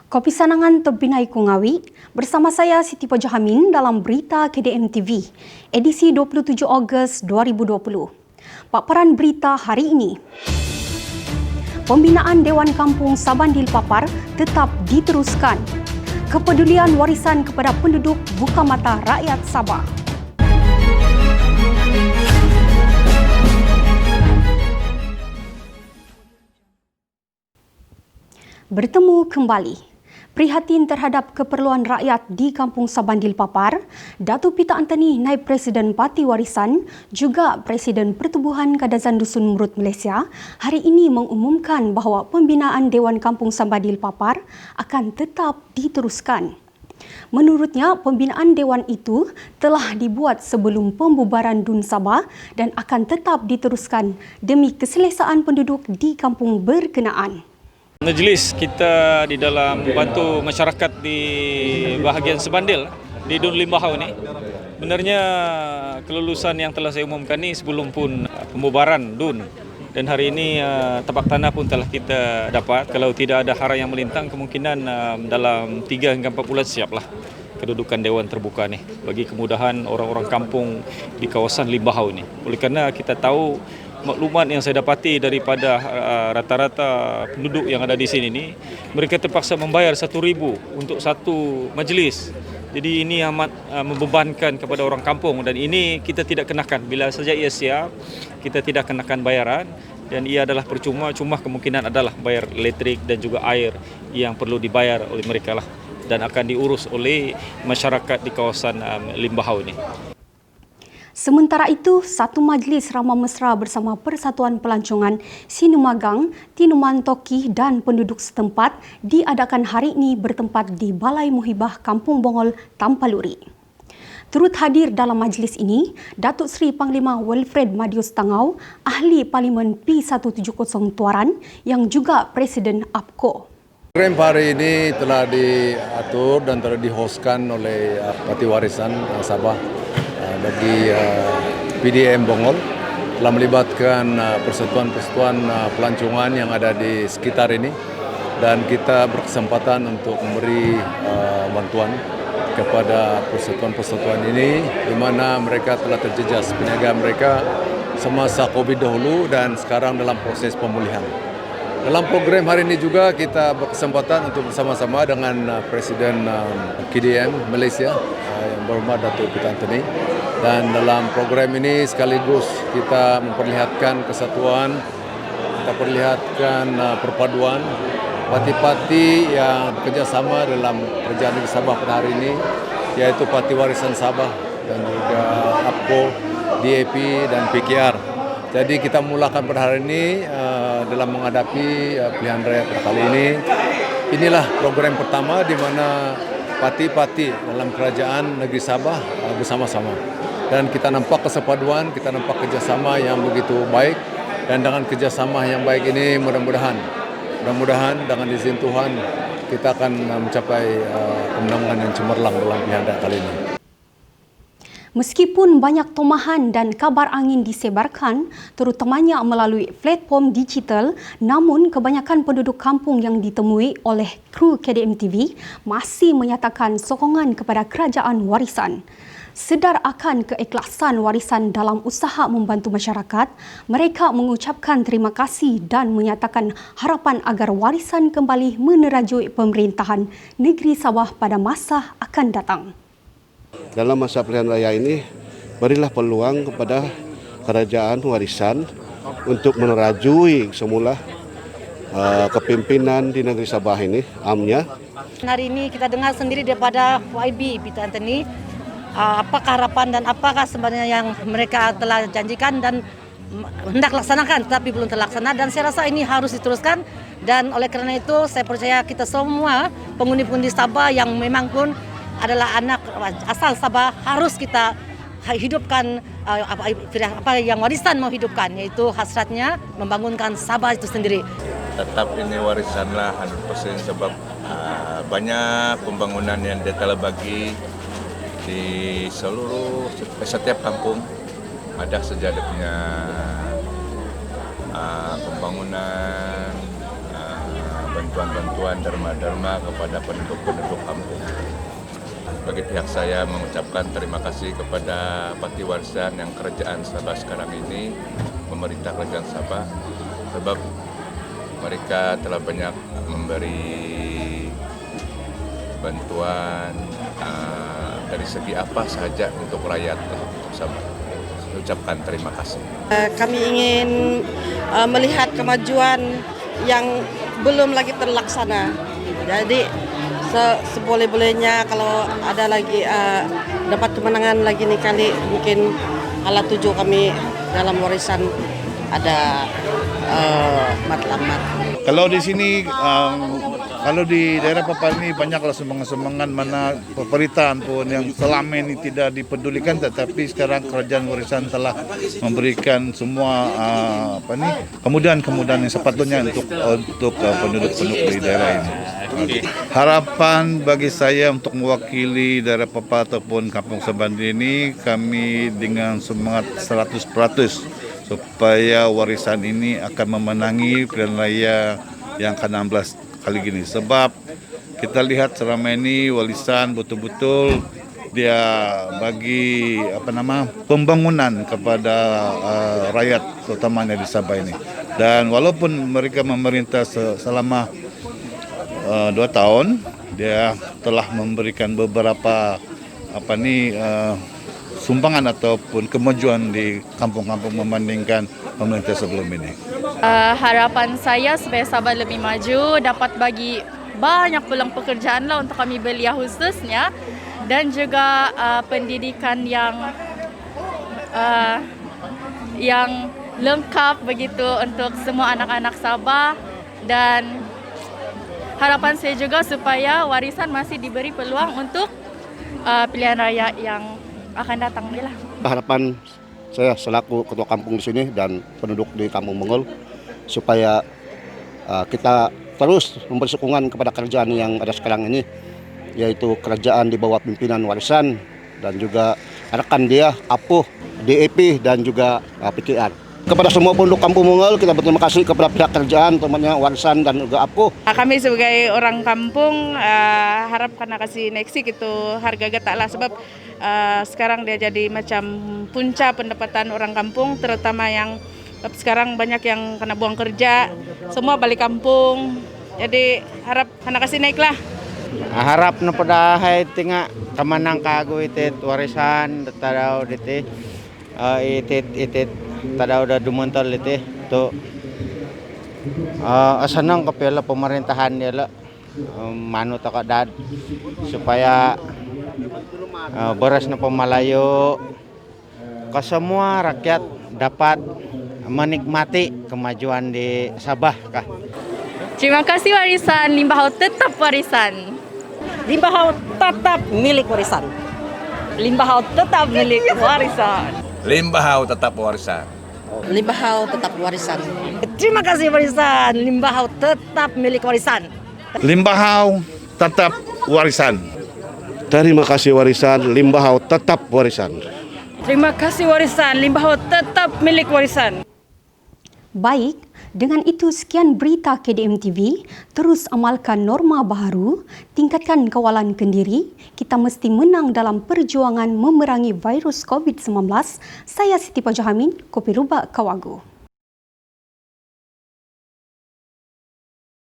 Kopi Sanangan Terbinai Kungawi, bersama saya Siti Pojahamin dalam berita KDM TV, edisi 27 Ogos 2020. Paparan berita hari ini. Pembinaan Dewan Kampung Sabandil Papar tetap diteruskan. Kepedulian warisan kepada penduduk buka mata rakyat Sabah. Bertemu kembali. Prihatin terhadap keperluan rakyat di Kampung Sabandil Papar, Datuk Peter Anthony, Naib Presiden Parti Warisan, juga Presiden Pertubuhan Kadazan Dusun Murut Malaysia, hari ini mengumumkan bahawa pembinaan Dewan Kampung Sabandil Papar akan tetap diteruskan. Menurutnya, pembinaan Dewan itu telah dibuat sebelum pembubaran DUN Sabah dan akan tetap diteruskan demi keselesaan penduduk di kampung berkenaan. Majlis kita di dalam membantu masyarakat di bahagian Sabandil di DUN Limbahau ini, benarnya kelulusan yang telah saya umumkan ini sebelum pun pembubaran DUN, dan hari ini tapak tanah pun telah kita dapat. Kalau tidak ada hara yang melintang, kemungkinan dalam 3 hingga 4 bulan siaplah kedudukan Dewan terbuka ni bagi kemudahan orang-orang kampung di kawasan Limbahau ini. Oleh kerana kita tahu maklumat yang saya dapati daripada rata-rata penduduk yang ada di sini ni, mereka terpaksa membayar 1,000 untuk satu majlis. Jadi ini amat membebankan kepada orang kampung, dan ini kita tidak kenakan. Bila saja ia siap, kita tidak kenakan bayaran, dan ia adalah percuma. Cuma kemungkinan adalah bayar elektrik dan juga air yang perlu dibayar oleh mereka lah, dan akan diurus oleh masyarakat di kawasan Limbahau ini. Sementara itu, satu majlis ramah mesra bersama Persatuan Pelancongan Sinumagang, Tinuman Toki dan penduduk setempat diadakan hari ini bertempat di Balai Muhibah Kampung Bongol, Tampaluri. Turut hadir dalam majlis ini, Datuk Seri Panglima Wilfred Madius Tangau, Ahli Parlimen P170 Tuaran yang juga Presiden APCO. Program hari ini telah diatur dan telah dihostkan oleh Parti Warisan Sabah bagi PDM Bongol, telah melibatkan persatuan-persatuan pelancongan yang ada di sekitar ini, dan kita berkesempatan untuk memberi bantuan kepada persatuan-persatuan ini di mana mereka telah terjejas perniagaan mereka semasa COVID dahulu dan sekarang dalam proses pemulihan. Dalam program hari ini juga kita berkesempatan untuk bersama-sama dengan Presiden KDM Malaysia yang berhormat Datuk Peter Anthony, dan dalam program ini sekaligus kita memperlihatkan kesatuan, kita perlihatkan perpaduan parti-parti yang bekerjasama dalam kerajaan negeri Sabah pada hari ini, yaitu Parti Warisan Sabah dan juga APCO, DAP dan PKR. Jadi kita mulakan pada hari ini dalam menghadapi pilihan raya pada kali ini. Inilah program pertama di mana parti-parti dalam kerajaan negeri Sabah bersama-sama. Dan kita nampak kesepaduan, kita nampak kerjasama yang begitu baik. Dan dengan kerjasama yang baik ini mudah-mudahan dengan izin Tuhan kita akan mencapai kemenangan yang cemerlang dalam pilihan raya kali ini. Meskipun banyak tomahan dan kabar angin disebarkan, terutamanya melalui platform digital, namun kebanyakan penduduk kampung yang ditemui oleh kru KDM TV masih menyatakan sokongan kepada kerajaan warisan. Sedar akan keikhlasan warisan dalam usaha membantu masyarakat, mereka mengucapkan terima kasih dan menyatakan harapan agar warisan kembali menerajui pemerintahan negeri Sabah pada masa akan datang. Dalam masa pilihan raya ini, berilah peluang kepada kerajaan warisan untuk menerajui semula kepimpinan di negeri Sabah ini, amnya. Hari ini kita dengar sendiri daripada YB Peter Anthony, apakah harapan dan apakah sebenarnya yang mereka telah janjikan dan hendak laksanakan tetapi belum terlaksana, dan saya rasa ini harus diteruskan. Dan oleh kerana itu saya percaya kita semua pengundi-pengundi Sabah yang memang pun adalah anak asal Sabah harus kita hidupkan apa yang warisan mau hidupkan, yaitu hasratnya membangunkan Sabah itu sendiri. Tetap ini warisanlah 100% sebab banyak pembangunan yang dia telah bagi di seluruh setiap kampung. Ada saja dia punya pembangunan bantuan-bantuan derma-derma kepada penduduk-penduduk kampung. Bagi pihak saya mengucapkan terima kasih kepada Patiwarisan yang Kerajaan Sabah sekarang ini, pemerintah Kerajaan Sabah, sebab mereka telah banyak memberi bantuan dari segi apa sahaja untuk rakyat Sabah. Ucapkan terima kasih. Kami ingin melihat kemajuan yang belum lagi terlaksana. Jadi seboleh-bolehnya kalau ada lagi dapat kemenangan lagi nih kali, mungkin ala 7 kami dalam warisan ada matlamat. Kalau di sini, kalau di daerah Papar ini banyaklah sumbangan-sumbangan mana pemerintahan pun yang selama ini tidak dipedulikan, tetapi sekarang kerajaan warisan telah memberikan semua kemudahan-kemudahan yang sepatutnya untuk penduduk-penduduk di daerah ini. Harapan bagi saya untuk mewakili daerah Papar ataupun Kampung Sabandil ini, kami dengan semangat 100% supaya warisan ini akan memenangi pilihan raya yang ke-16 kali gini. Sebab kita lihat selama ini warisan betul-betul dia bagi pembangunan kepada rakyat terutamanya di Sabah ini. Dan walaupun mereka memerintah selama 2 tahun, dia telah memberikan beberapa sumbangan ataupun kemajuan di kampung-kampung membandingkan pemerintah sebelum ini. Harapan saya supaya Sabah lebih maju, dapat bagi banyak peluang pekerjaan lah untuk kami belia khususnya, dan juga pendidikan yang lengkap begitu untuk semua anak-anak Sabah. Dan harapan saya juga supaya warisan masih diberi peluang untuk pilihan raya yang akan datang ni lah. Harapan saya selaku ketua kampung di sini dan penduduk di Kampung Bongol supaya kita terus memberi sokongan kepada kerajaan yang ada sekarang ini, yaitu kerajaan di bawah pimpinan warisan dan juga rekan dia APO, DEP dan juga PKR. Kepada semua penduduk Kampung Bongol, kita berterima kasih kepada pihak kerajaan, temannya warisan dan juga APO. Kami sebagai orang kampung harap karena kasih neksi itu harga getak lah, sebab sekarang dia jadi macam punca pendapatan orang kampung, terutama yang sekarang banyak yang kena buang kerja, semua balik kampung. Jadi harap karena kasih naik lah. Harap na pada hai tinga kamanang kago itit warisan tadau dite itit tadau da dumontol ite to asanang kapela pemerintahan nila manu takadad supaya beras na pemalayo ke semua rakyat dapat menikmati kemajuan di Sabah kah. Terima kasih warisan, Limbahau tetap warisan. Limbahau tetap milik warisan. Limbahau tetap milik warisan. Limbahau tetap warisan. Limbahau tetap warisan. Terima kasih warisan. Limbahau tetap milik warisan. Limbahau tetap warisan. Terima kasih warisan, Limbahau tetap warisan. Terima kasih warisan, Limbahau tetap milik warisan. Baik, dengan itu sekian berita KDM TV. Terus amalkan norma baharu, tingkatkan kawalan kendiri. Kita mesti menang dalam perjuangan memerangi virus COVID-19. Saya Siti Pajahamin, Kopi Rubak Kawagu.